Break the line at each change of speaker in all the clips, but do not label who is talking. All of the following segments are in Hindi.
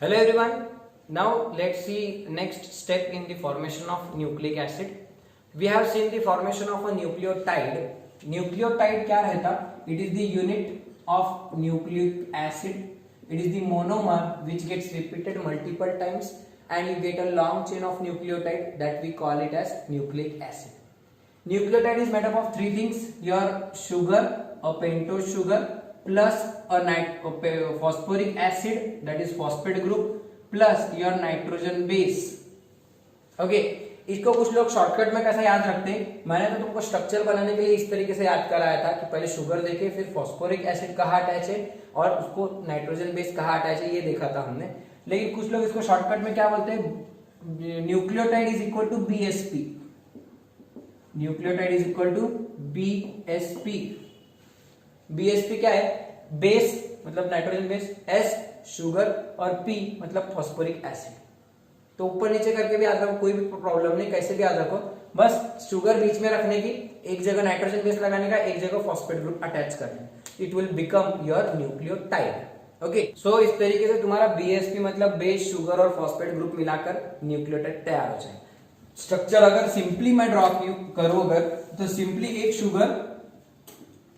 Hello everyone. Now let's see next step in the formation of nucleic acid. We have seen the formation of a nucleotide. Nucleotide क्या रहता? It is the unit of nucleic acid. It is the monomer which gets repeated multiple times and you get a long chain of nucleotide that we call it as nucleic acid. Nucleotide is made up of three things: your sugar, a pentose sugar, plus a phosphoric acid, that is phosphate group, plus your nitrogen base. Okay, इसको कुछ लोग शॉर्टकट में कैसे याद रखते हैं? मैंने तो तुमको स्ट्रक्चर बनाने के लिए इस तरीके से याद कराया था कि पहले शुगर देखे, फिर फॉस्फोरिक एसिड कहाँ अटैच है और उसको नाइट्रोजन बेस कहाँ अटैच है, ये देखा था हमने. लेकिन कुछ लोग इसको शॉर्टकट में क्या बोलते हैं? Nucleotide is equal to BSP. Nucleotide is equal to BSP. BSP क्या है? बेस मतलब नाइट्रोजन बेस, एस शुगर और पी मतलब फॉस्फोरिक एसिड. तो ऊपर नीचे करके भी याद रखो, कोई भी प्रॉब्लम नहीं, कैसे भी याद रखो, बस शुगर बीच में रखने की, एक जगह नाइट्रोजन बेस लगाने का, एक जगह फॉस्फेट ग्रुप अटैच करना. It will become your nucleotide. Okay, so इस तरीके से तुम्हारा बीएसपी मतलब बेस, शुगर और फॉस्फेट ग्रुप मिलाकर न्यूक्लियोटाइड तैयार हो जाए. स्ट्रक्चर अगर सिंपली मैं ड्रॉ करूं अगर, तो सिंपली एक sugar,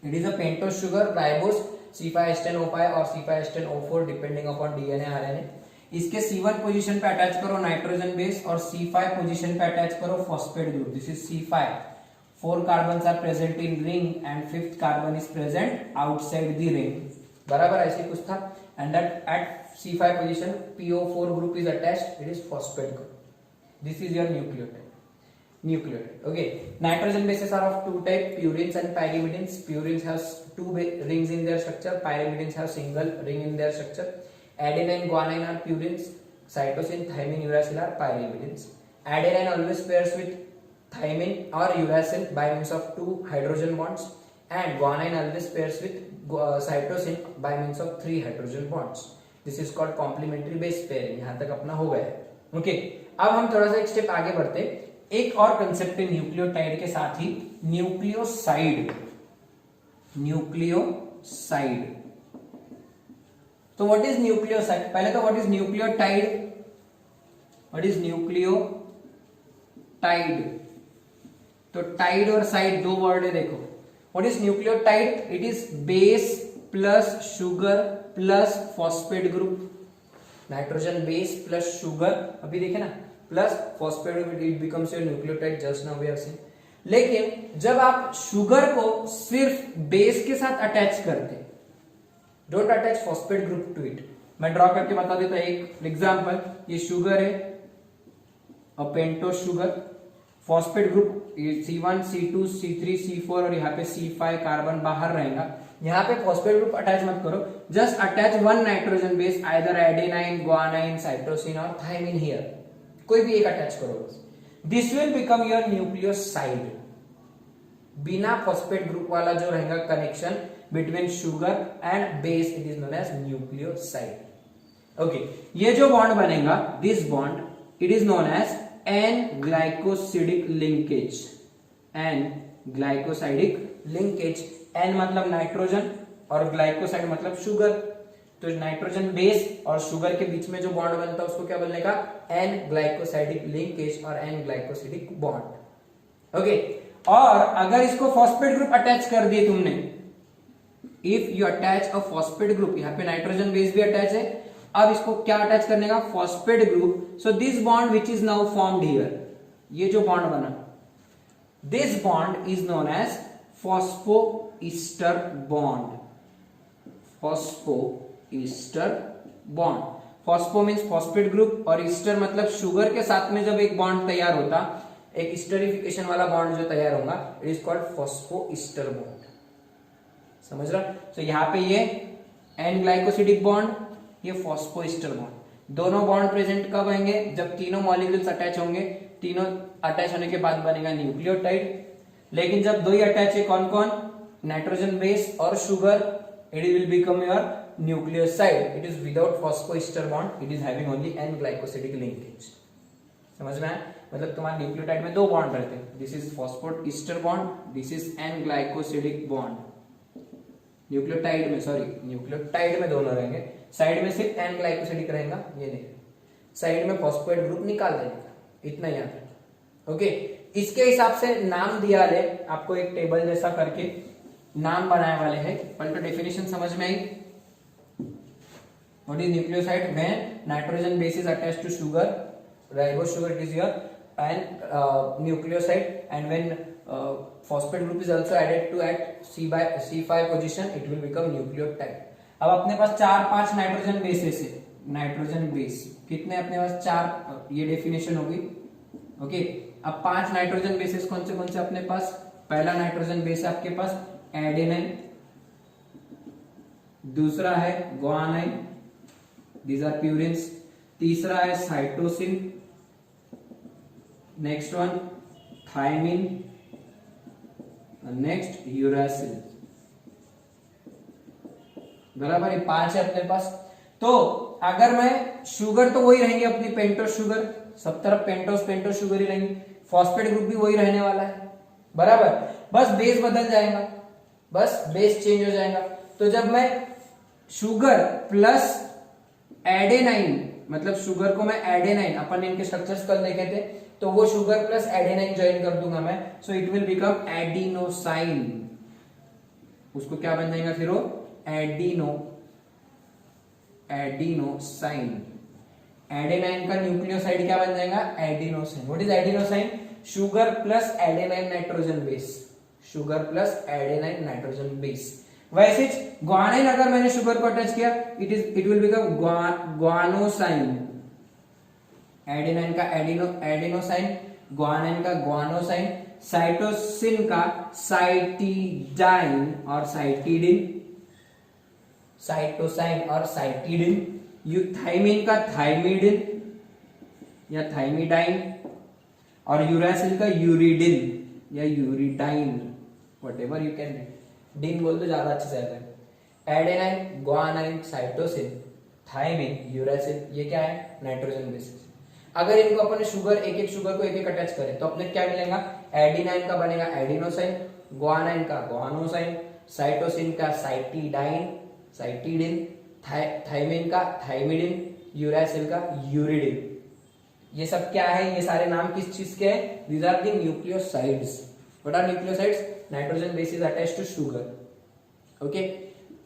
it is a pentose sugar, ribose, C5H10O5 और C5H10O4 depending upon DNA RNA. इसके C1 पोजीशन पे अटैच करो नाइट्रोजन बेस और C5 पोजीशन पे अटैच करो phosphate group. This is C5. 4 carbons are present in ring and 5th carbon is present outside the ring. बराबर ऐसे कुछ था. And that at C5 position PO4 group is attached, it is phosphate group. This is your nucleotide. Okay, nitrogen bases are of two type, purines and pyrimidines. Purines have two rings in their structure, pyrimidines have single ring in their structure. Adenine, guanine are purines, cytosine, thymine, uracil are pyrimidines. Adenine always pairs with thymine or uracil by means of 2 hydrogen bonds, and guanine always pairs with cytosine by means of 3 hydrogen bonds. This is called complementary base pairing. यहाँ तक अपना हो गया. Okay, अब हम थोड़ा सा एक स्टेप आगे बढ़ते. एक और कंसेप्ट है न्यूक्लियोटाइड के साथ ही, न्यूक्लियोसाइड. न्यूक्लियोसाइड. तो व्हाट इज न्यूक्लियोसाइड? पहले तो what is nucleotide? What is nucleotide? तो टाइड और साइड दो वर्ड है, देखो. What is nucleotide? It is base plus sugar plus phosphate group. Nitrogen base plus sugar, अभी देखे ना, plus phosphate group, it becomes your nucleotide. Just now we have seen. लेकिन जब आप शुगर को सिर्फ बेस के साथ अटैच करते, don't attach phosphate group to it. मैं ड्रॉ करके बता देता एक एग्जांपल. ये शुगर है, a pentose sugar, phosphate group C1 C2 C3 C4 और यहाँ पे C5 कार्बन बाहर रहेगा. यहाँ पे फॉस्फेट ग्रुप अटैच मत करो, just attach one nitrogen base, either adenine, guanine, cytosine or thymine. Here कोई भी एक अटैच करो. This will become your nucleoside. बिना फॉस्फेट ग्रुप वाला जो रहेगा connection between sugar and base, it is known as nucleoside. Okay, ये जो बॉन्ड बनेगा, this bond, it is known as N glycosidic linkage. N glycosidic linkage. N मतलब नाइट्रोजन और ग्लाइकोसाइड मतलब शुगर. तो नाइट्रोजन बेस और शुगर के बीच में जो बॉन्ड बनता है उसको क्या बोलने का? एन ग्लाइकोसाइडिक लिंकेज और एन ग्लाइकोसिडिक बॉन्ड. ओके, और अगर इसको फॉस्फेट ग्रुप अटैच कर दिए तुमने, if you attach a phosphate group, यहाँ पे नाइट्रोजन बेस भी अटैच है, अब इसको क्या अटैच करने का? Phosphate group. So this bond which is now formed here, ये जो बॉन्ड बना, this bond is known as phosphoester bond. Phosphoester bond. Phospho means phosphate group और ईस्टर मतलब शुगर के साथ में जब एक बॉन्ड तैयार होता, एक ईस्टरिफिकेशन वाला बॉन्ड जो तैयार होगा, इट इज कॉल्ड फॉस्फोईस्टर बॉन्ड. समझ रहा? तो यहाँ पे ये एन ग्लाइकोसिडिक बॉन्ड, ये फॉस्फोईस्टर बॉन्ड. दोनों बॉन्ड प्रेजेंट कब होंगे? जब तीनों मॉलिक्यूल्स अटैच होंगे. तीनों अटैच होने के बाद बनेगा न्यूक्लियोटाइड. लेकिन जब दो ही अटैच है, कौन कौन? नाइट्रोजन बेस और sugar, it will become your nucleoside. It is without phosphoester bond. It is having only n glycosidic linkage. समझ में आया? मतलब तुम्हारे न्यूक्लियोटाइड में दो बॉन्ड रहते हैं. This is phosphoester bond, this is n glycosidic bond. Nucleotide में दोनों रहेंगे. साइड में सिर्फ एन ग्लाइकोसिडिक रहेगा, ये नहीं, साइड में फॉस्फेट ग्रुप निकाल देने का, इतना याद है। ओके, इसके हिसाब से नाम दिया है आपको, एक टेबल जैसा करके नाम बनाए वाले हैं। पहले तो डेफिनेशन समझ में आई। What is nucleoside? When nitrogen base is attached to sugar, ribose sugar it is here, and nucleoside, and when phosphate group is also added to at C5 position, it will become nucleotide. अब अपने पास 4-5 नाइट्रोजन बेसेस है, नाइट्रोजन बेस कितने अपने पास? 4, ये डेफिनेशन होगी। ओके, अब 5 नाइट्रोजन बेसेस कौन से अपने पास? पहला नाइट्रोजन बेस है आपके पास एडेनाइन, दूसरा है ग्वानाइन, दीज आर प्यूरिन्स, तीसरा है cytosine, next one thymine, next uracil. बराबर, ये 5 है अपने पास। तो अगर मैं शुगर तो वही रहेंगे अपनी पेंटोस शुगर, सब तरफ पेंटोस शुगर ही रहेंगी, फॉस्फेट ग्रुप भी वही रहने वाला है, बराबर, बस बेस बदल जाएगा, बस बेस चेंज हो जाएगा। तो जब मैं शुगर प्लस एडेनाइन, मतलब शुगर को मैं एडेनाइन, अपन इनके स्ट्रक्चर्स कल देखे थे, तो वो शुगर प्लस एडेनाइन ज्वाइन कर दूंगा मैं, सो इट विल बिकम एडिनोसाइन। उसको क्या बन जाएगा फिर वो? एडिनोसाइन। एडेनाइन का न्यूक्लियोसाइड क्या बन जाएगा? Adenosine. What is adenosine? Sugar plus adenine nitrogen base, sugar plus adenine nitrogen base. वैसे ग्वानाइन अगर मैंने शुगर को अटैच किया, it will become guanosine. Adenine का एडिनोसाइन, ग्वानाइन का ग्वानोसाइन, साइटोसिन का साइटिडाइन और साइटिडिन, साइटोसाइन और साइटिडिन, थाइमिन का थाइमिडिन या थाइमिडाइन, और यूरासिल का यूरिडिन या यूरिडाइन, व्हाटएवर यू कैन, डिन बोल तो ज्यादा अच्छे से आता है। Adenine, guanine, cytosine, thymine, uracil, ये क्या है? Nitrogen bases. अगर इनको अपन शुगर, एक शुगर को एक अटैच करें तो अपने क्या मिलेगा? एडिनाइन का बनेगा एडिनोसाइन, ग्वानाइन का ग्वानोसाइन, साइटोसिन का साइटिडाइन, साइटिडिन, थाइमिन का थाइमिडिन, यूरासिल का यूरिडिन। ये सब क्या है? ये सारे नाम किस चीज के हैं? These are the nucleosides. What are nucleosides? Nitrogen base is attached to sugar. Okay,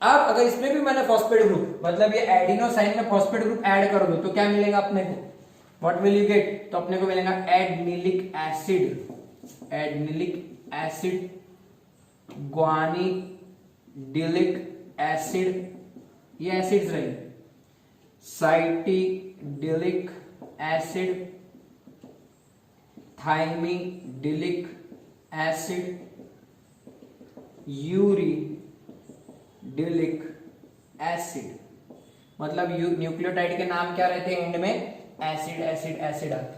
अब अगर इसमें भी मैंने फॉस्फेट ग्रुप, मतलब ये एडिनोसाइन में फॉस्फेट ग्रुप ऐड कर दो तो क्या मिलेगा अपने को? What will you get? तो अपने को मिलेगा एडनिलिक एसिड, एडनिलिक एसिड, ग्वानिडिलिक एसिड, ये एसिड्स रहे, cytidylic acid, thymidylic acid, यूरिडिलिक acid. मतलब न्यूक्लियोटाइड के नाम क्या रहते हैं? एंड में एसिड एसिड एसिड आता,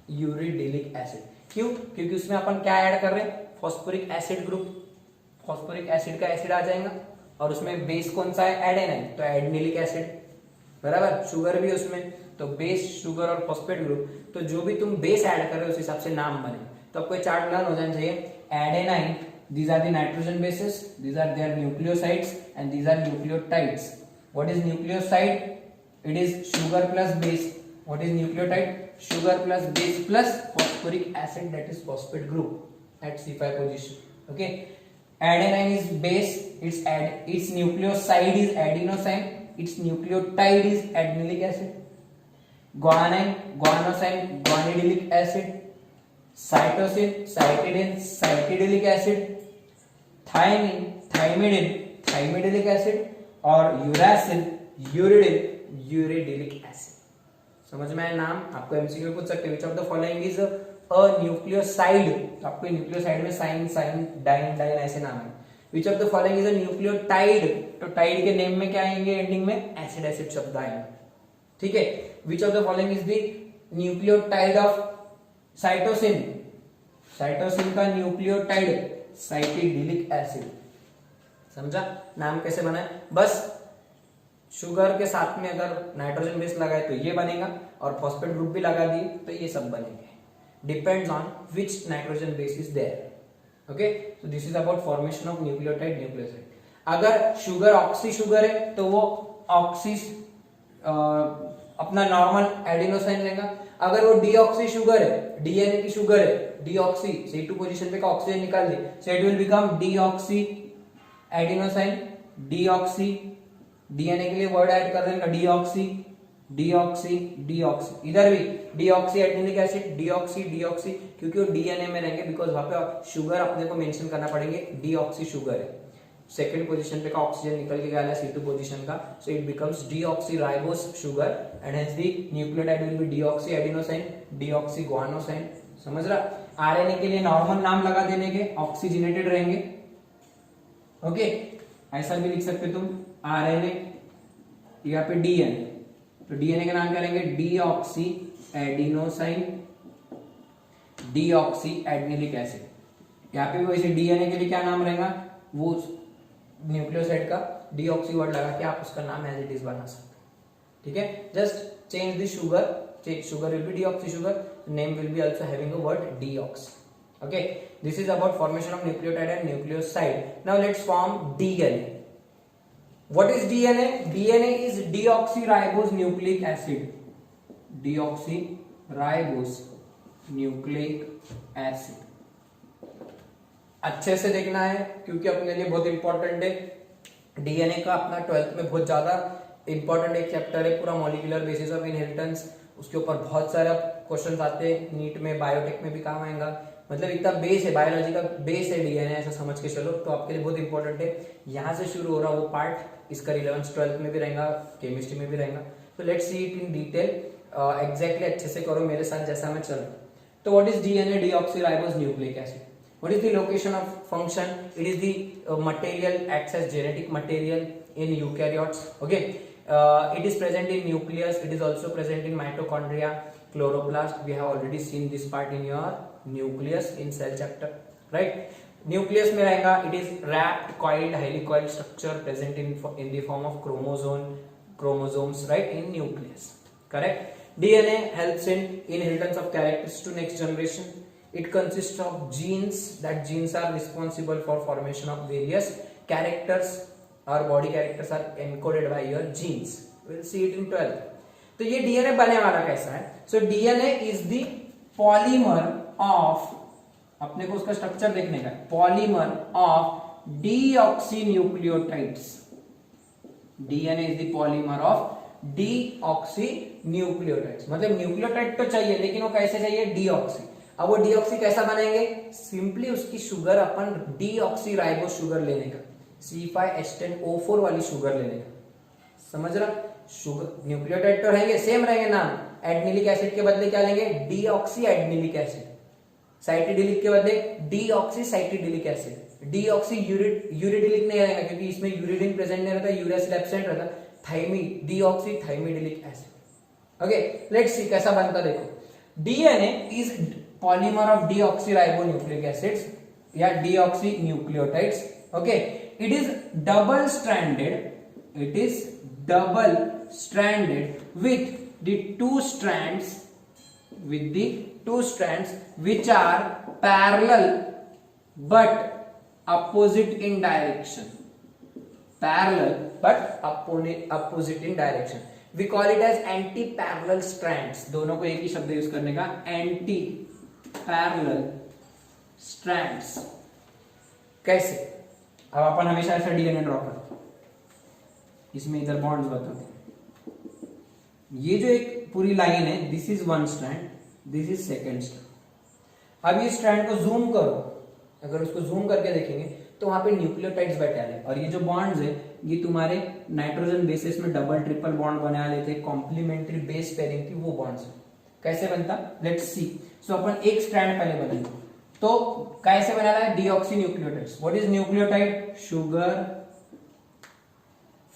यूरिडिलिक एसिड। क्यों? क्योंकि उसमें अपन क्या ऐड कर रहे हैं? Phosphoric acid group, phosphoric acid का एसिड आ जाएगा, और उसमें बेस कौन सा है? एडेनाइन, तो एडनिलिक एसिड, बराबर, शुगर भी उसमें, तो बेस, शुगर और फॉस्फेट ग्रुप, तो जो भी तुम बेस ऐड कर रहे हो उस हिसाब से नाम बने। तो आपको चार्ट लर्न हो जाना चाहिए। Adenine, these are the nitrogen bases, these are their nucleosides, and these are nucleotides. What is nucleoside? It is sugar plus base. What is nucleotide? Sugar plus base plus phosphoric acid, that is phosphate group at C5 position. Okay, adenine is base, its nucleoside is adenosine, its nucleotide is adenylate acid. Guanine, guanosine, guanidinic acid. Cytosine, cytidine, cytidilic acid. Thymine, thymidine, thymidilic acid, और यूरासिल, यूरिडिन, यूरिडिलिक एसिड। समझ में आया नाम? आपको एमसीक्यू पूछ सकते हैं, which of the following is a nucleoside. तो आपको न्यूक्लियोसाइड में साइन साइन डाइन डाइन ऐसे नाम है। Which of the following is a nucleotide, तो टाइड के नेम में क्या आएंगे? एंडिंग में एसिड एसिड शब्द आएंगे, ठीक है। Which of the following is the nucleotide of cytosine, cytosine का न्यूक्लियोटाइड साइटिडिलिक एसिड। समझा नाम कैसे बना है? बस शुगर के साथ में अगर नाइट्रोजन बेस लगाए तो ये बनेगा, और फॉस्फेट ग्रुप भी लगा दिए तो ये सब बनेंगे। Depends on which nitrogen base is there. Okay, so this is about formation of nucleotide, nucleoside. अगर शुगर ऑक्सी शुगर है तो वो ऑक्सी अपना नॉर्मल एडिनोसाइन लेगा। अगर वो डीऑक्सी शुगर है, डीएनए की शुगर है, डीऑक्सी C2 पोजीशन पे का ऑक्सीजन निकाल दे, so it will become deoxy adenosine, deoxy, DNA के लिए वर्ड ऐड कर देगा डीऑक्सी, डीऑक्सी, डीऑक्सी, इधर भी डीऑक्सी एडिनिक एसिड, डीऑक्सी, डीऑक्सी, क्योंकि वो डीएनए में रहेंगे, बिकॉज वहां पे शुगर अपने को मेंशन करना पड़ेंगे, डीऑक्सी शुगर है। सेकंड पोजीशन पे का ऑक्सीजन निकल के गया है C2 पोजीशन का, so it becomes deoxyribose sugar and hence the nucleotide will be deoxy adenosine, deoxy गुआनोसाइन। समझ रहा? आरएनए के लिए नॉर्मल नाम लगा देने के, ऑक्सीजनेटेड रहेंगे। ओके, ऐसा भी लिख सकते तुम, आरएनए, यहाँ पे डीएनए, तो डीएनए का नाम क्या लेंगे, deoxy adenosine, deoxy adenylic acid. यहाँ पे भी वैसे डीएनए के लिए क्या नाम रहेगा, वो न्यूक्लियोसाइड का डीऑक्सी वर्ड लगा के आप उसका नाम एज इट इज बना सकते हैं। ठीक है, just change the sugar, sugar will be deoxy sugar, name will be also having a word deoxy. Okay, this is about formation of nucleotide and nucleoside. Now let's form DNA. What is DNA? DNA is deoxyribose nucleic acid, deoxyribose nucleic acid. अच्छे से देखना है क्योंकि अपने लिए बहुत इंपॉर्टेंट है। डीएनए का अपना 12th में बहुत ज्यादा इंपॉर्टेंट एक चैप्टर है, पूरा मॉलिक्यूलर बेसिस ऑफ इनहेरिटेंस, उसके ऊपर बहुत सारे क्वेश्चंस आते हैं, नीट में, बायोटेक में भी काम आएगा। मतलब इतना बेस है, बायोलॉजी का बेस है डीएनए, ऐसा समझ के चलो, तो आपके लिए बहुत इंपॉर्टेंट है। यहाँ से शुरू हो रहा वो पार्ट, इसका रिलेवेंस 12th में भी रहेगा, केमिस्ट्री में भी रहेगा। तो let's see it in detail, exactly अच्छे से करो मेरे साथ जैसा मैं चल। तो what is DNA? Deoxyribose nucleic acid. What is the location of function? It is the material, acts as genetic material in eukaryotes. Okay, it is present in nucleus. It is also present in mitochondria, chloroplast. We have already seen this part in your nucleus in cell chapter, right? Nucleus में रहेगा. It is wrapped, coiled, highly coiled structure present in the form of chromosomes, right? In nucleus, correct? DNA helps in inheritance of characters to next generation. It consists of genes. That genes are responsible for formation of various characters. Our body characters are encoded by your genes. We'll see it in 12th. तो ये डीएनए बनने वाला कैसा है? So DNA is the polymer of, अपने को उसका स्ट्रक्चर देखने का, polymer of deoxynucleotides. DNA is the polymer of deoxynucleotides. मतलब न्यूक्लियोटाइड तो चाहिए, लेकिन वो कैसे चाहिए? डीऑक्सी। अब वो डीऑक्सी कैसा बनाएंगे? सिंपली उसकी शुगर अपन डीऑक्सीराइबोस शुगर लेने का, C5H10O4 वाली शुगर लेने का। समझ रहा? शुगर न्यूक्लियोटाइड तो रहेंगे, सेम रहेंगे नाम। एडिनिलिक एसिड के बदले क्या लेंगे? Deoxy adenylic acid. साइटिडिलिक के बदले डीऑक्सी साइटिडिलिक एसिड। डीऑक्सी यूरिडिलिक नहीं रहेगा क्योंकि इसमें यूरिडिन प्रेजेंट नहीं रहता, यूरिक एब्सेंट रहता। Thymine, deoxy thymidylic acid. Okay, let's see कैसा बनता देखो। DNA is polymer of deoxyribonucleic acids या deoxynucleotides. Okay, it is double stranded. It is double stranded with the two strands which are parallel but opposite in direction. Parallel but opposite in direction. We call it as anti-parallel strands. दोनों को एक ही शब्द यूज करने का, anti-parallel strands. कैसे? अब अपन हमेशा ऐसा डीएनए ड्रॉ करते हैं, इसमें इधर बॉन्ड्स बताते हैं। ये जो एक पूरी लाइन है, this is one strand, this is second strand. अब ये स्ट्रैंड को जूम करो, अगर उसको जूम करके देखेंगे तो वहां पे न्यूक्लियोटाइड्स बैठे हैं, और ये जो बॉन्ड्स है ये तुम्हारे नाइट्रोजन बेसिस में डबल ट्रिपल बॉन्ड बना लेते हैं, कॉम्प्लीमेंट्री बेस पेयरिंग की वो बॉन्ड्स है। कैसे बनता? Let's see. सो अपन एक स्ट्रैंड पहले बनाएंगे, तो कैसे बनाना है? Deoxy nucleotides. What is nucleotide? Sugar,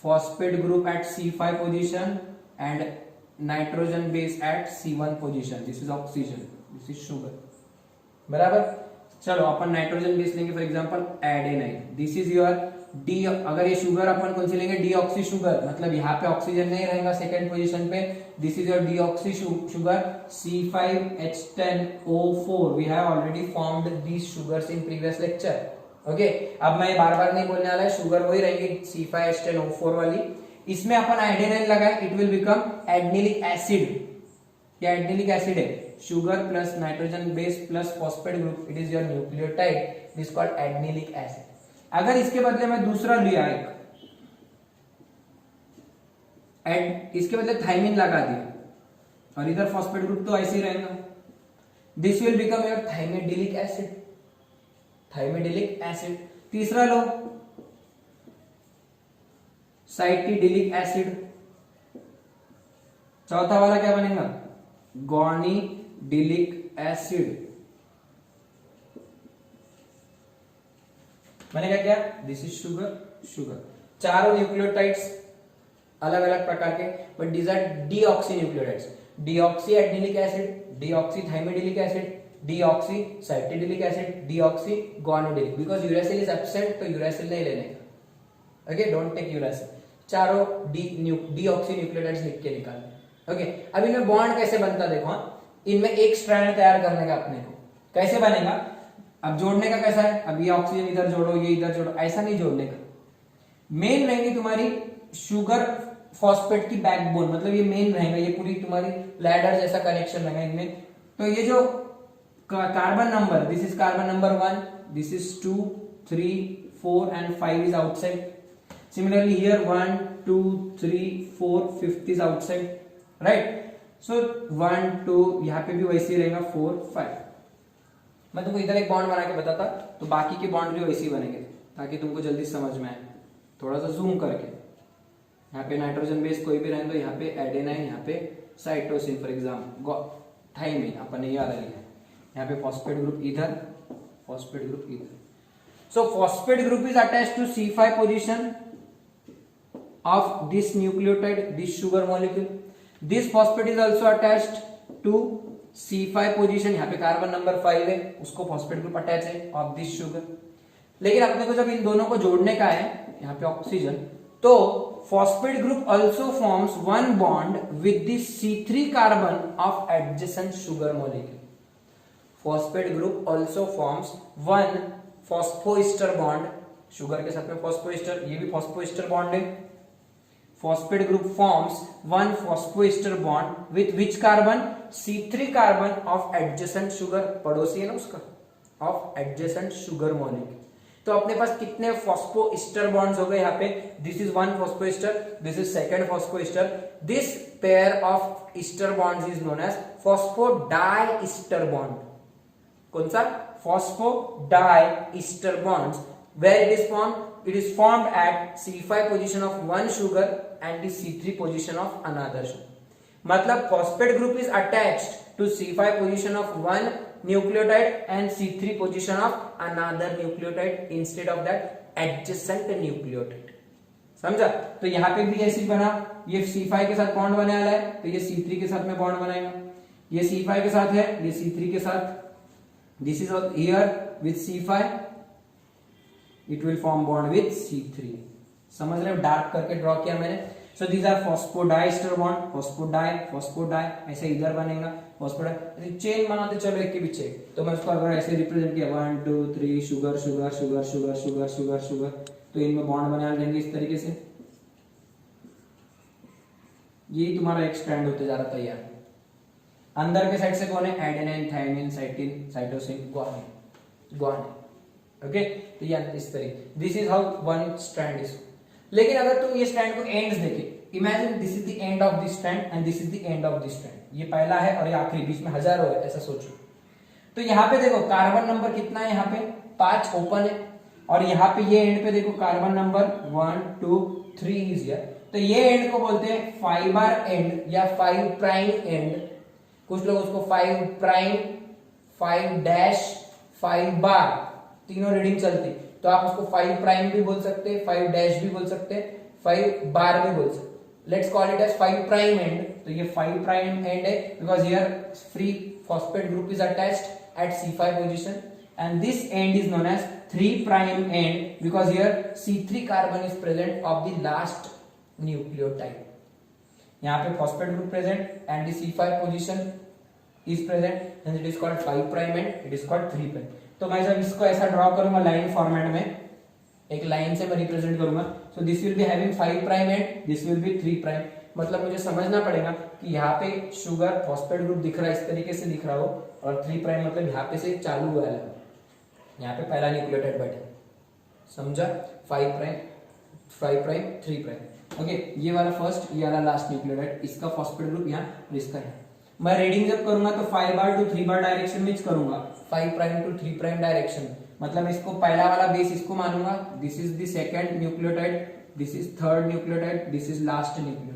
phosphate group at C5 position and nitrogen base at C1 position. This is oxygen, this is sugar. बराबर? चलो अपन नाइट्रोजन बेस लेंगे, for example adenine. This is your D. अगर ये शुगर अपन कौन सी लेंगे? डीऑक्सी शुगर, मतलब यहाँ पे ऑक्सीजन नहीं रहेगा सेकेंड पोजीशन पे। This is your deoxy sugar, C5H10O4। We have already formed these sugars in previous lecture. Okay, अब मैं बार बार नहीं बोलने वाला है, शुगर वही रहेगी C5H10O4 वाली। इसमें अपन एडेनाइन लगाए, it will become adenylic acid. या एडेनिलिक एसिड है, sugar plus nitrogen base plus phosphate group, it is your nucleotide, it is called adenylic acid. अगर इसके बदले में दूसरा लिया एक, इसके बदले थाइमिन लगा दिया और इधर फॉस्फेट ग्रुप तो ऐसे ही रहेगा, this will become your thymidylic acid, thymidylic acid. तीसरा लो साइटिडिलिक एसिड, चौथा वाला क्या बनेगा, गॉनिडिलिक एसिड बनेगा क्या, दिस इज शुगर, शुगर। चारों न्यूक्लियोटाइड्स अलग अलग प्रकार के, but these are deoxy nucleotides, deoxy adenylic acid, deoxy thymidylic acid, deoxy cytidylic acid, deoxy guanylic, because uracil is absent तो यूरासिल नहीं लेने का, ओके, डोंट टेक यूरासिल। चारों डीऑक्सी न्यूक्लियोटाइड्स लिख के निकालने, ओके। अब इनमें बॉन्ड कैसे बनता देखो, इनमें एक स्ट्रैंड तैयार करने का अपने को, कैसे बनेगा, अब जोड़ने का कैसा है, अब ये ऑक्सीजन इधर जोड़ो, ये इधर जोड़ो, ऐसा नहीं जोड़ने का। मेन रहेगी तुम्हारी शुगर फॉस्फेट की बैकबोन, मतलब ये मेन रहेगा, ये पूरी तुम्हारी लैडर जैसा कनेक्शन रहेगा इनमें। तो ये जो carbon number, this is carbon number 1, this is 2, 3, 4 and 5 is outside. Similarly here 1, 2, 3, 4, 5th is outside, right? So 1, 2 यहाँ पे भी वैसे ही रहेगा, 4, 5। मैं तुमको इधर एक बॉन्ड बना के बताता तो बाकी के बॉन्ड भी वैसे ही बनेंगे, ताकि तुमको जल्दी समझ में आए। थोड़ा सा जूम करके, यहाँ पे नाइट्रोजन बेस कोई भी रहने दो, यहाँ पे एडेनाइन, यहाँ पे साइटोसिन फॉर एग्जाम्पल, थाइमिन अपन ने याद लिया, यहाँ पे फॉस्फेट ग्रुप इधर, फॉस्फेट ग्रुप इधर। So phosphate group is attached to C5 position of this nucleotide, this sugar molecule. This phosphate is also attached to C5 position, यहाँ पे कार्बन नंबर 5 है, उसको phosphate group attach है of this sugar। लेकिन अपने को जब इन दोनों को जोड़ने का है, यहाँ पे ऑक्सीजन, तो phosphate group also forms one bond with the C3 carbon of adjacent sugar molecule. Phosphate group also forms one phosphoester bond, sugar के साथ में फॉस्फोइस्टर, ये भी फॉस्फोइस्टर बॉन्ड है। Phosphate group forms one phosphoester bond with which carbon, C3 carbon of adjacent sugar, पड़ोसी है ना उसका, ऑफ एडजेसेंट शुगर मॉलिक्यूल। तो अपने पास कितने फॉस्फोइस्टर बॉन्ड्स हो गए यहाँ पे, this is one phosphoester, this is second phosphoester, this pair of ester bonds is known as phosphodiester bond. कौन सा, phosphodiester bonds. Where it is formed, it is formed at C5 position of one sugar and the C3 position of another sugar. मतलब phosphate group is attached to C5 position of one nucleotide and C3 position of another nucleotide instead of that adjacent nucleotide. समझा? तो यहाँ पे भी ऐसे बना, ये C5 के साथ बॉन्ड बनाने वाला है, तो ये C3 के साथ में बॉन्ड बनाएगा, ये C5 के साथ है, ये C3 के साथ, this is here with C5, it will form bond with C3। समझ रहे हो, डार्क करके ड्रॉ किया मैंने। so these are phosphodiester bond, phosphodi ऐसे इधर बनेगा, phosphodi चेन बनाते चलो एक के पीछे। तो मैं उसको अगर ऐसे रिप्रेजेंट किया 1 2 3 sugar sugar sugar sugar sugar sugar sugar, तो इनमें बॉन्ड बना लेंगे इस तरीके से। ये तुम्हारा एक स्ट्रैंड होते जा रहा तैयार। अंदर के साइड से कौन है, adenine, thymine, साइटिन, cytosine, guanine, okay. तो ये इस तरीके, this is how one strand is. लेकिन अगर तुम ये स्ट्रैंड को एंड्स देखे, imagine this is the end of this strand and this is the end of this strand, ये पहला है और ये आखिरी, बीच में हजारों है, ऐसा सोचो। तो यहाँ पे देखो कार्बन नंबर कितना है, यहाँ पे 5 ओपन है, और यहाँ पे ये एंड पे देखो कार्बन नंबर 1 2 3 इज हियर। तो ये एंड को बोलते हैं फाइबर एंड या 5 प्राइम एंड। कुछ लोग उसको 5 प्राइम, 5 डैश, 5 बार तीनों रीडिंग चलती, तो आप उसको 5 प्राइम भी बोल सकते हैं, 5 डैश भी बोल सकते हैं, 5 बार भी बोल सकते हैं। Let's call it as 5 prime end. तो ये 5 प्राइम एंड है because here free phosphate group is attached at C5 position, and this end is known as 3 prime end because here C3 carbon is present of the last nucleotide. यहाँ पे phosphate group present and the C5 position is present, hence it is called 5 prime and it is called 3 prime। तो मैं जब इसको ऐसा ड्रॉ करूंगा लाइन फॉर्मेट में, एक लाइन से मैं रिप्रेजेंट करूंगा. So this will be having 5 prime and this will be 3 prime. मतलब मुझे समझना पड़ेगा कि यहाँ पे शुगर फॉस्फेट ग्रुप दिख रहा है, इस तरीके से दिख रहा हो, और 3 प्राइम मतलब यहाँ पे से चालू हुआ है, यहाँ पे पहला न्यूक्लियोटाइड बैठे, समझा. 5 प्राइम 3 प्राइम. ओके, ये वाला फर्स्ट, ये वाला लास्ट न्यूक्लियोटाइड, इसका फॉस्फेट ग्रुप यहाँ और इसका यहाँ. मैं रीडिंग जब करूंगा तो 5 बार टू 3 बार डायरेक्शन में करूंगा, 5 प्राइम टू 3 प्राइम डायरेक्शन. मतलब इसको पहला वाला बेस इसको मानूंगा, this is the second nucleotide, this is third nucleotide, this is last nucleotide.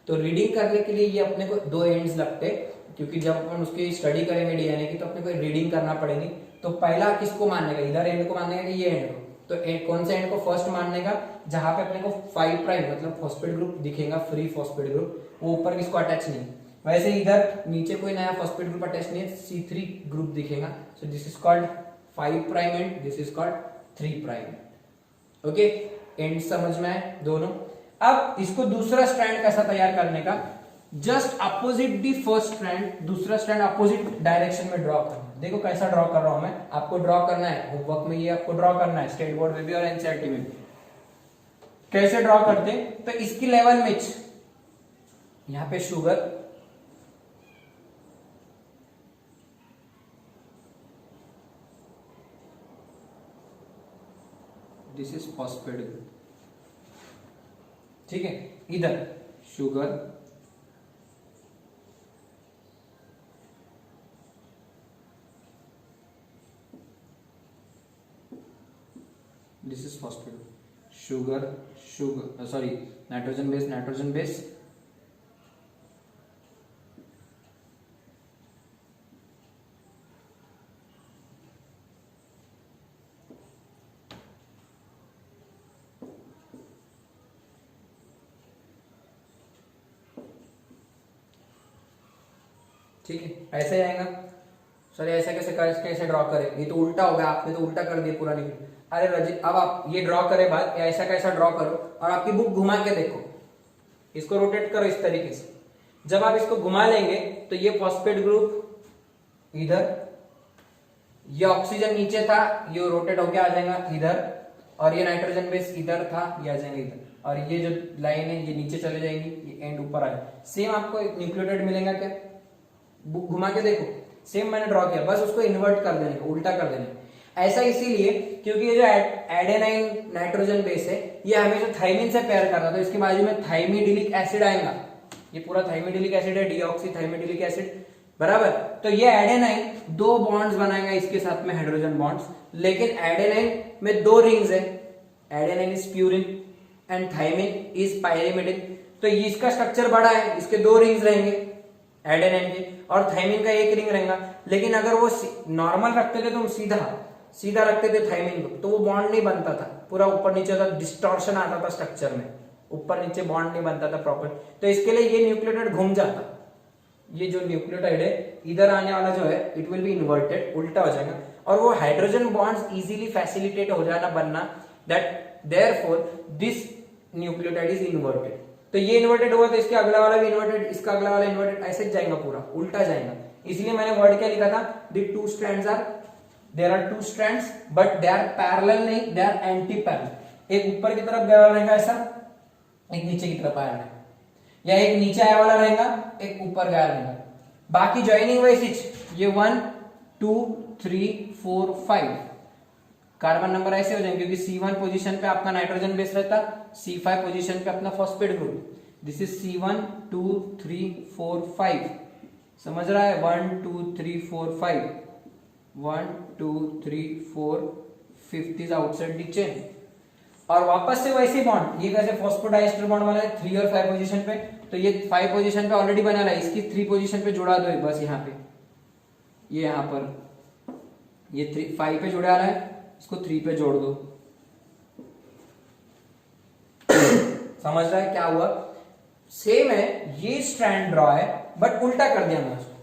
तो रीडिंग करने के लिए ये अपने को 2 एंड्स लगते, क्योंकि जब अपन उसकी स्टडी करेंगे डीएनए की तो अपने को रीडिंग करना पड़ेगी. तो पहला किसको मानने का, इधर एंड को मानने का कि ये एंड को. तो कौन सा एंड को फर्स्ट मानने का, जहां पे अपने को 5 प्राइम मतलब फॉस्फेट ग्रुप दिखेगा, फ्री फॉस्फेट ग्रुप, वो ऊपर किसको अटैच नहीं. वैसे इधर नीचे कोई नया फॉस्फेट ग्रुप अटैच नहीं है, C3 ग्रुप दिखेगा. सो this is called 5 prime and this is called 3 prime. Okay, and समझ में आए दोनों. अब इसको दूसरा स्ट्रैंड कैसा तैयार करने का, just opposite the first strand, दूसरा स्ट्रैंड अपोजिट डायरेक्शन में ड्रॉ करना. देखो कैसा ड्रॉ कर रहा हूं मैं, आपको ड्रॉ करना है होमवर्क में, ये आपको ड्रॉ करना है स्टेट बोर्ड में भी और एनसीईआरटी में भी. कैसे ड्रॉ करते, तो इसकी लेवल में यहां पे sugar, this is phosphate group, ठीक है. इधर sugar, this is phosphate, sugar sugar sorry nitrogen base, ठीक है. ऐसे आएगा. सर ऐसा कैसे ड्रॉ करें, ये तो उल्टा हो गया, आपने तो उल्टा कर दिया पूरा. नहीं, अरे रजित, अब आप ये ड्रॉ करे बाद ऐसा कैसा ड्रॉ करो और आपकी बुक घुमा के देखो, इसको रोटेट करो इस तरीके से. जब आप इसको घुमा लेंगे तो ये फॉस्फेट ग्रुप इधर, ये ऑक्सीजन नीचे था, ये रोटेट होके आ जाएगा इधर, और ये नाइट्रोजन बेस इधर था, ये आ जाएंगे इधर, और ये जो लाइन है ये नीचे चले जाएंगी, ये एंड ऊपर आ जाएगा. सेम आपको न्यूक्लियोटाइड मिलेगा क्या, बुक घुमा के देखो, सेम मैंने ड्रॉ किया, बस उसको इन्वर्ट कर देने का, उल्टा कर देने का. ऐसा इसीलिए क्योंकि ये जो एडेनाइन नाइट्रोजन बेस है ये हमेशा थाइमिन से पेयर कर रहा था, तो इसके बाजू में थाइमिडिलिक एसिड आएगा. ये पूरा थाइमिडिलिक एसिड है, डीऑक्सी थाइमिडिलिक एसिड, बराबर. तो ये एडेनाइन 2 बॉन्ड्स बनाएगा इसके साथ में, हाइड्रोजन बॉन्ड्स. लेकिन एडेनाइन में 2 रिंग्स है, adenine is purine and thymine is pyrimidine. तो इसका स्ट्रक्चर बड़ा है, इसके 2 रिंग्स रहेंगे एडेनाइन के, और थाइमिन का 1 रिंग रहेगा. लेकिन अगर वो नॉर्मल रखते थे तो सीधा रखते थे थाइमिन को, तो वो बॉन्ड नहीं बनता था, पूरा ऊपर नीचे था, डिस्टॉर्शन आता था स्ट्रक्चर में, ऊपर नीचे बॉन्ड नहीं बनता था प्रॉपर. तो इसके लिए ये न्यूक्लियोटाइड घूम जाता, ये जो न्यूक्लियोटाइड है इधर आने वाला जो है इट विल बी इन्वर्टेड, उल्टा हो जाएगा, और वो हाइड्रोजन बॉन्ड्स इजीली फैसिलिटेट हो जाना बनना, that therefore this nucleotide is inverted. तो ये इन्वर्टेड हुआ तो इसके अगला वाला भी इन्वर्टेड, इसका अगला वाला इन्वर्टेड, ऐसे जाएगा पूरा, उल्टा जाएगा. इसलिए मैंने वर्ड क्या लिखा था, the 2 strands are, there are 2 strands but they are parallel नहीं, दे आर एंटी पैरेलल. एक ऊपर की तरफ गया वाला रहेगा ऐसा, एक नीचे की तरफ आया रहेगा, या एक नीचे आया वाला रहेगा, एक ऊपर गया रहेगा. बाकी ज्वाइनिंग वाइज ये 1 2 3 4 5 कार्बन नंबर ऐसे हो जाएंगे, क्योंकि C1 पोजीशन पे आपका नाइट्रोजन बेस रहता, C5 पोजीशन पे अपना phosphate group. This is C1 2 3 4 5, समझ रहा है, 1 2 3 4 5, 1 2 3 4 5 इज आउटसाइड द चेन. और वापस से वैसे बॉन्ड, ये कैसे फॉस्फोडाइस्टर बॉन्ड बना है 3 और 5 पोजीशन पे, तो ये 5 पोजीशन पे ऑलरेडी बना है, इसकी 3 पोजीशन पे जोड़ा दो बस, यहाँ पे ये यहाँ पर ये 5 पे जोड़ा है, इसको 3 पे जोड़ दो. समझ रहा है क्या हुआ, सेम है, ये स्ट्रैंड ड्रॉ है बट उल्टा कर दिया मैंने उसको.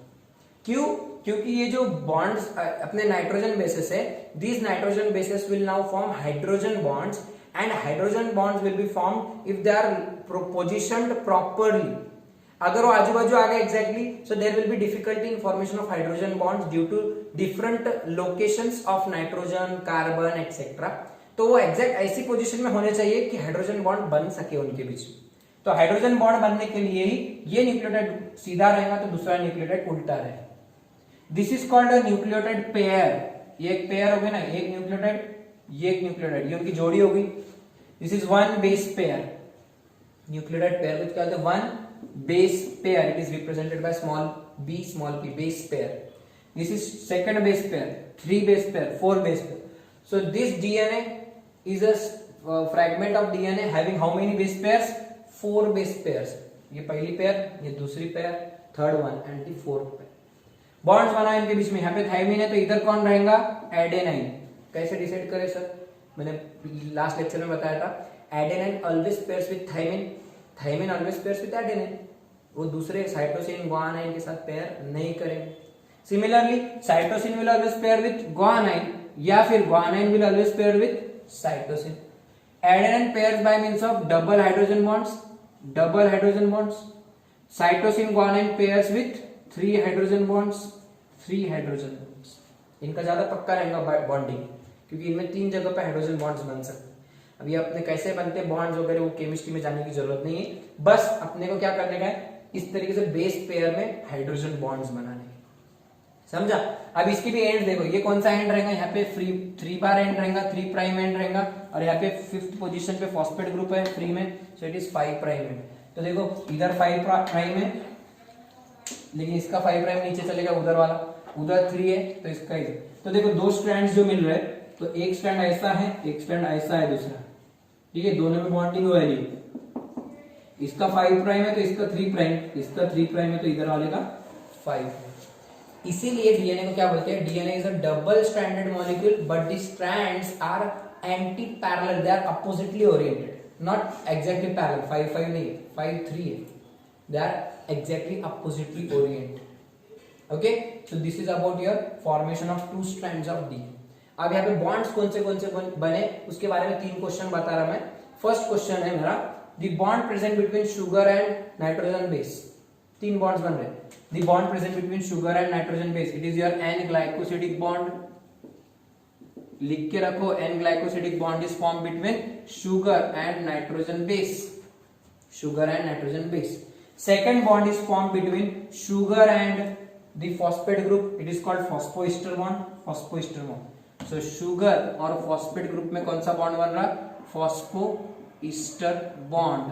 क्यों, क्योंकि ये जो बॉन्ड्स अपने नाइट्रोजन बेसिस है, these nitrogen bases will now form hydrogen bonds, and hydrogen bonds will be formed if they are positioned properly. अगर वो आजू बाजू आ गए exactly, so there will be difficulty in formation of hydrogen bonds due to different locations of nitrogen, carbon etcetera. तो वो एग्जैक्ट ऐसी पोजीशन में होने चाहिए कि हाइड्रोजन बॉन्ड बन सके उनके बीच में। तो हाइड्रोजन बॉन्ड बनने के लिए ही ये न्यूक्लियोटाइड सीधा रहेगा तो दूसरा न्यूक्लियोटाइड उल्टा रहेगा। This is called a nucleotide pair. ये एक पेयर हो गया ना, एक न्यूक्लियोटाइड ये एक न्यूक्लियोटाइड, ये उनकी जोड़ी होगी। This is one base pair, nucleotide pair which called one base pair, it is represented by small b small p, base pair. This is second base pair, 3 base pair, 4 base pair. So this DNA is a fragment of DNA having how many base pairs? 4 base pairs. ये पहली पेयर, ये दूसरी pair, third one and the fourth pair. Bonds बना इनके बीच में, यहाँ पे थाइमिन है तो इधर कौन रहेगा? एडेनाइन। कैसे डिसाइड करें सर? मैंने लास्ट लेक्चर में बताया था, adenine always pairs with thymine, thymine always pairs with adenine. वो दूसरे साइटोसिन गुआनाइन के साथ पेयर नहीं करेंगे। Similarly cytosine will always pair with guanine या फिर guanine will always pair with cytosine. Adenine pairs by means of double hydrogen bonds, double hydrogen bonds. Cytosine guanine pairs with 3 hydrogen bonds, 3 hydrogen bonds. इनका ज्यादा पक्का रहेगा बॉन्डिंग, क्योंकि इनमें 3 जगह पे हाइड्रोजन बॉन्ड्स बन सकते हैं। अभी अपने कैसे बनते हैं बॉन्ड्स वगैरह वो केमिस्ट्री में जाने की जरूरत नहीं है, बस अपने को क्या करने का है, इस तरीके से बेस पेयर में हाइड्रोजन बॉन्ड्स बनाने, समझा? अब इसकी भी एंड देखो, ये कौन सा एंड रहेगा? यहाँ पे फ्री 3 बार एंड रहेगा, 3 प्राइम एंड रहेगा, और यहाँ पे 5th पोजीशन पे फॉस्फेट ग्रुप है फ्री में, so it is 5 prime end. तो देखो इधर 5 प्राइम है, लेकिन इसका 5 प्राइम नीचे चलेगा, उधर वाला, उधर 3 है तो इसका ही। तो देखो 2 स्ट्रैंड्स जो मिल रहे हैं, तो एक स्ट्रैंड ऐसा है, एक स्ट्रैंड ऐसा है दूसरा, ठीक है, दोनों में बॉन्डिंग वैल्यू, इसका 5 प्राइम है तो इसका 3 प्राइम, इसका 3 प्राइम है तो इधर वाले का 5। इसीलिए डीएनए को क्या बोलते हैं? DNA is a double stranded molecule but the strands are anti parallel, they are oppositely oriented, not exactly parallel. 5-5 नहीं, 5-3 है, they are exactly oppositely oriented. Okay, so this is about your formation of 2 strands of D. अब यहाँ पे बॉन्ड्स कौन से बने उसके बारे में 3 क्वेश्चन बता रहा मैं। फर्स्ट क्वेश्चन है मेरा, the bond present between sugar and nitrogen base. 3 bonds बन रहे, the bond present between sugar and nitrogen base, it is your N glycosidic bond. लिख के रखो, N glycosidic bond is form between sugar and nitrogen base, sugar and nitrogen base. Second bond is form between sugar and the phosphate group, it is called phosphoester bond, phosphoester bond. So sugar और फॉस्फेट ग्रुप में कौन सा बॉन्ड बन रहा है? फॉस्फोईस्टर बॉन्ड।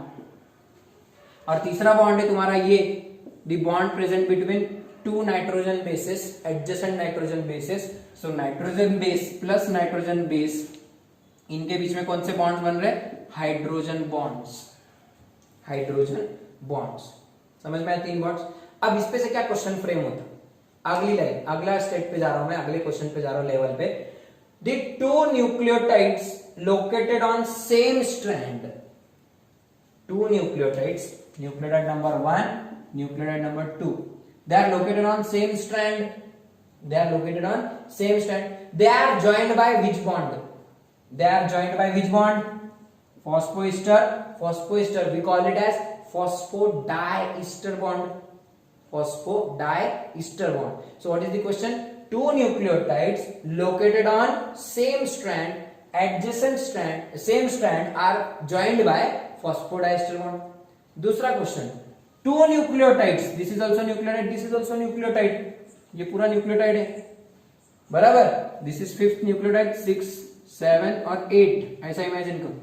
और तीसरा बॉन्ड है तुम्हारा ये, the bond present between 2 nitrogen bases, adjacent nitrogen bases. So nitrogen base plus nitrogen base, इनके बीच में कौन से बॉन्ड्स बन रहे? Hydrogen bonds, hydrogen bonds. समझ में आए 3 बॉन्ड्स। अब इस पे से क्या क्वेश्चन फ्रेम होता है? अगली लाइन, अगला स्टेप पे जा रहा हूं मैं, अगले क्वेश्चन पे जा रहा हूं लेवल पे। The 2 nucleotides located on same strand, 2 nucleotides, nucleotide number 1, nucleotide number 2, they are located on same strand, they are located on same strand, they are joined by which bond? They are joined by which bond? Phosphoester, phosphoester, we call it as phosphodiester bond, phosphodiester bond. So what is the question? 2 nucleotides located on same strand, adjacent strand, same strand are joined by phosphodiester bond. दूसरा question, 2 nucleotides, this is also nucleotide, this is also nucleotide, ये पूरा न्यूक्लियोटाइड है, बराबर? This is 5th nucleotide, 6, 7 और 8, ऐसा इमेजिन करो।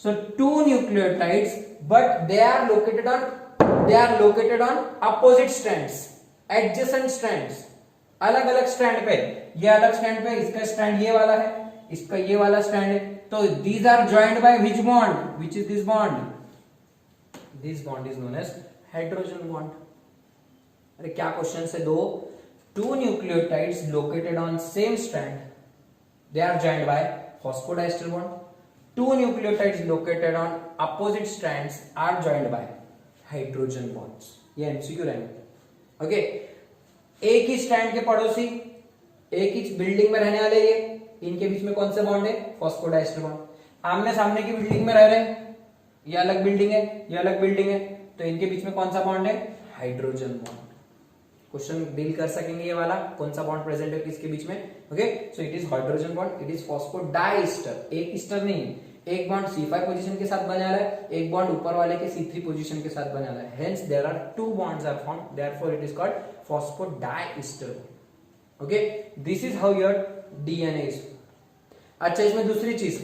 So 2 nucleotides, but they are located on opposite strands, adjacent strands, अलग अलग स्ट्रैंड पे। ये अलग स्ट्रैंड पे, इसका स्ट्रैंड ये वाला है, इसका ये वाला स्ट्रैंड है, तो these are joined by which bond? Which is this bond? This bond is known as hydrogen bond. अरे क्या क्वेश्चन है? 2 nucleotides located on same strand, they are joined by phosphodiester bond. 2 nucleotides located on opposite strands are joined by hydrogen bonds. ये एमसीक्यू रहेंगे। ओके, एक ही स्ट्रैंड के पड़ोसी, एक ही बिल्डिंग में रहने वाले, ये इनके बीच में कौन सा बॉन्ड है? Phosphodiester bond. आमने सामने की बिल्डिंग में रह रहे हैं, ये अलग बिल्डिंग है, ये अलग बिल्डिंग है, तो इनके बीच में कौन सा बॉन्ड है? Hydrogen bond. क्वेश्चन डील कर सकेंगे ये वाला, कौन सा बॉन्ड प्रेजेंट है किसके बीच में। Okay, so it is hydrogen bond, it is phosphodiester. एक ईस्टर नहीं, एक बॉन्ड C5 पोजीशन के साथ बना है, एक बॉन्ड ऊपर वाले के C3 पोजीशन के साथ बना है, hence there are two bonds are formed, therefore it is called phosphodiester. Okay, this is how your DNA is. अच्छा, इसमें दूसरी चीज,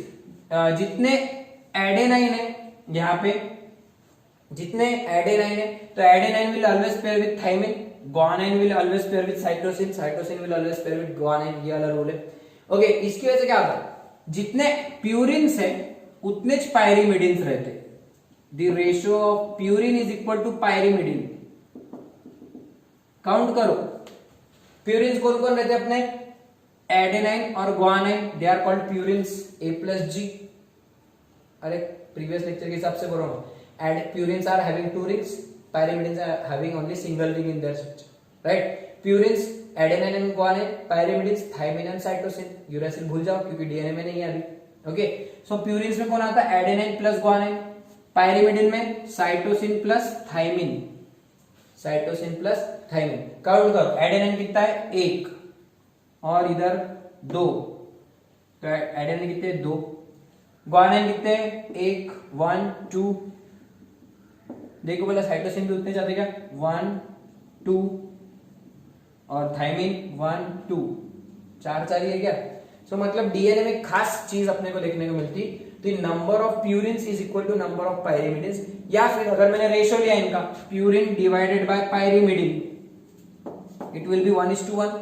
जितने एडेनाइन है यहाँ पे, जितने एडेनाइन है, तो adenine will always pair with thymine, guanine will always pair with cytosine, cytosine will always pair with guanine, ये वाला रूल है। ओके, इसकी वजह से क्या होता है, जितने प्यूरिन्स है उतने पायरिमिडिन्स रहते। The ratio of purine is equal to pyrimidine. Count करो, प्यूरिन्स कौन कौन रहते अपने, एडेनाइन और guanine, they are called purines, A+G। अरे प्रीवियस लेक्चर के हिसाब से बोल रहा हूं, purines are having two rings, pyrimidines are having only single ring in their structure, right? Purines adenine and guanine, pyrimidines thymine and cytosine, uracil भूल जाओ क्योंकि डीएनए में नहीं है अभी। ओके, सो प्यूरिन्स में कौन आता है, एडेनाइन प्लस ग्वानिन, पायरिमिडिन में cytosine plus thymine, cytosine plus thymine. Count करो, एडेनाइन कितना है, 1 और इधर 2, तो एडेनाइन कितने, 2, ग्वानिन कितने, 1 1 2, देखो बोला साइटोसिन भी उतने जाते क्या, 1 2, और थाइमिन 1 2, 4 4 ही है क्या। सो मतलब डीएनए में खास चीज अपने को देखने को मिलती, तो number of purines is equal to number of pyrimidines, या फिर अगर मैंने रेशियो लिया इनका, purine divided by pyrimidine, it will be 1:1।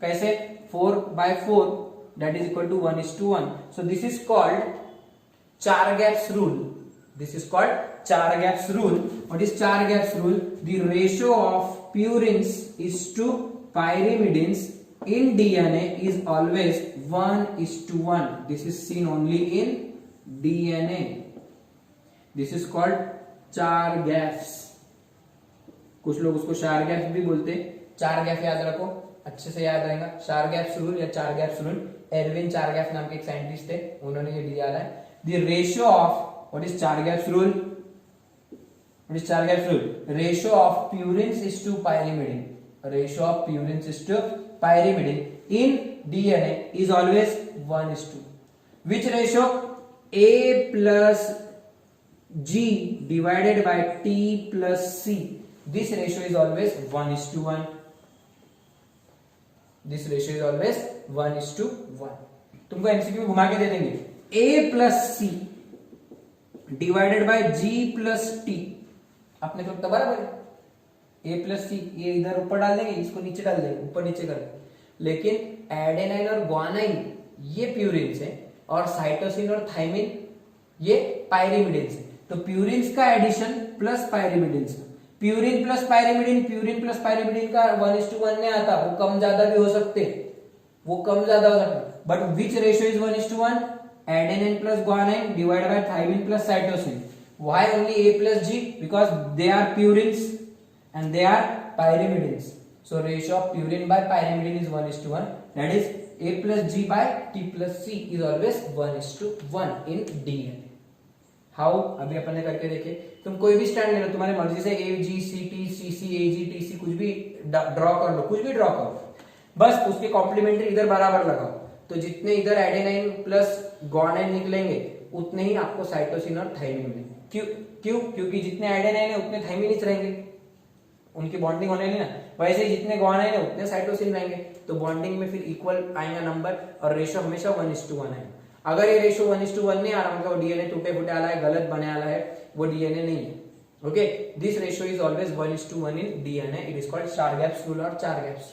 कैसे, 4/4, that is equal to 1:1। So this is called Chargaff's rule. This is called Chargaff's rule. What is Chargaff's rule? The ratio of purines is to pyrimidines in DNA is always 1:1. This is seen only in DNA. This is called Chargaff's. कुछ लोग उसको Chargaff भी बोलते। Chargaff याद रखो, अच्छे से याद रहेगा। Chargaff's rule या Chargaff's rule, एरविन चारगैफ नाम के एक साइंटिस्ट थे, उन्होंने ये दिया है। The ratio of, what is Chargaff's rule? What is Chargaff's rule? Ratio of purines is to pyrimidine. Ratio of purines is to pyrimidine in DNA is always 1:2. Which ratio? A plus G divided by T plus C. This ratio is always 1:1. This ratio is always 1:1. तुमको एमसीक्यू घुमा के दे देंगे, A plus C divided by G plus T, अपने को तो बराबर है, A प्लस सी, ये इधर ऊपर डाल देंगे, इसको नीचे डाल देंगे, ऊपर नीचे कर देंगे। लेकिन एडेनाइन और ग्वानाइन ये प्यूरिन्स है, और साइटोसिन और थाइमिन ये पायरिमिडिन्स है। तो प्यूरिन्स का addition plus pyrimidines, purine plus pyrimidine, purine plus pyrimidine का 1:1 नहीं आता, वो कम ज्यादा भी हो सकते, वो कम ज्यादा हो सकता। But which ratio is 1:1? Adenine plus guanine divided by thymine plus cytosine. Why only A plus G? Because they are purines and they are pyrimidines. So ratio of purine by pyrimidine is 1:1. That is A plus G by T plus C is always 1:1 in DNA. How? अभी अपन ने करके देखे। तुम कोई भी स्टैंड ले लो, तुम्हारी मर्जी से A G C T C C A G T C कुछ भी ड्रॉ कर लो, कुछ भी ड्रॉ करो, बस उसके कॉम्प्लीमेंट्री इधर बराबर लगाओ। तो जितने इधर एडेनाइन प्लस ग्वानाइन निकलेंगे उतने ही आपको साइटोसिन और थाइमिन मिलेंगे। क्यों? क्योंकि जितने एडेनाइन है उतने थाइमिन ही रहेंगे, उनकी बॉन्डिंग होने लगी ना। वैसे ही जितने ग्वानाइन है उतने साइटोसिन रहेंगे, तो बॉन्डिंग में फिर इक्वल आएगा नंबर, और रेशियो हमेशा 1:1 आएगा। अगर ये रेशियो 1:1 नहीं आ रहा, मतलब डीएनए टूटे फूटे आला है, गलत बने आला है, वो डीएनए नहीं है। Okay, this ratio is always 1:1 in DNA. It is called Chargaff's rule और चारगैफ्स।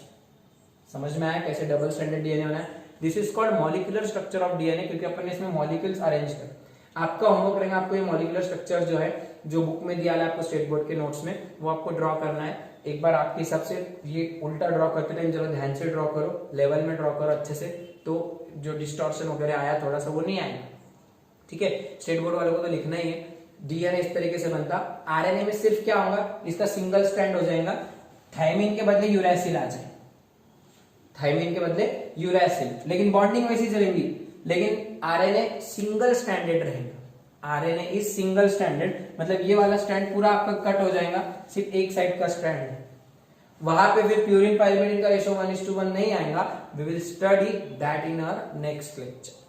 समझ में आया कैसे डबल स्टैंडर्ड डीएनए बना है? This is called molecular structure of DNA, क्योंकि अपन ने इसमें मॉलिक्यूल्स अरेंज कर। आपका होमवर्क रहेगा, आपको ये मॉलिक्यूलर स्ट्रक्चर जो है, जो बुक में दिया है आपको स्टेट बोर्ड के नोट्स में, वो आपको ड्रॉ करना है। एक बार आपके हिसाब से ये उल्टा ड्रॉ करते टाइम जरा ध्यान से ड्रॉ करो, लेवल में ड्रॉ करो अच्छे से, तो जो डिस्टॉर्शन वगैरह आया थोड़ा सा वो नहीं आएगा। ठीक है, स्टेट बोर्ड वालों को तो लिखना ही है। डीएनए इस तरीके से बनता। आरएनए में सिर्फ क्या होगा, इसका सिंगल स्ट्रैंड हो जाएगा, थाइमिन के बदले यूरैसिल आ जाए, थाइमिन के बदले यूरैसिल, लेकिन बॉन्डिंग वैसी चलेगी। लेकिन आरएनए सिंगल स्ट्रैंडेड रहेगा। आरएनए इज सिंगल स्ट्रैंडेड, मतलब ये वाला स्ट्रैंड पूरा आपका कट हो जाएगा, सिर्फ एक साइड का स्ट्रैंड है। वहां पे फिर प्यूरिन पाइरीमिडीन का रेशो 1:1 नहीं आएगा. We will study that in our next lecture.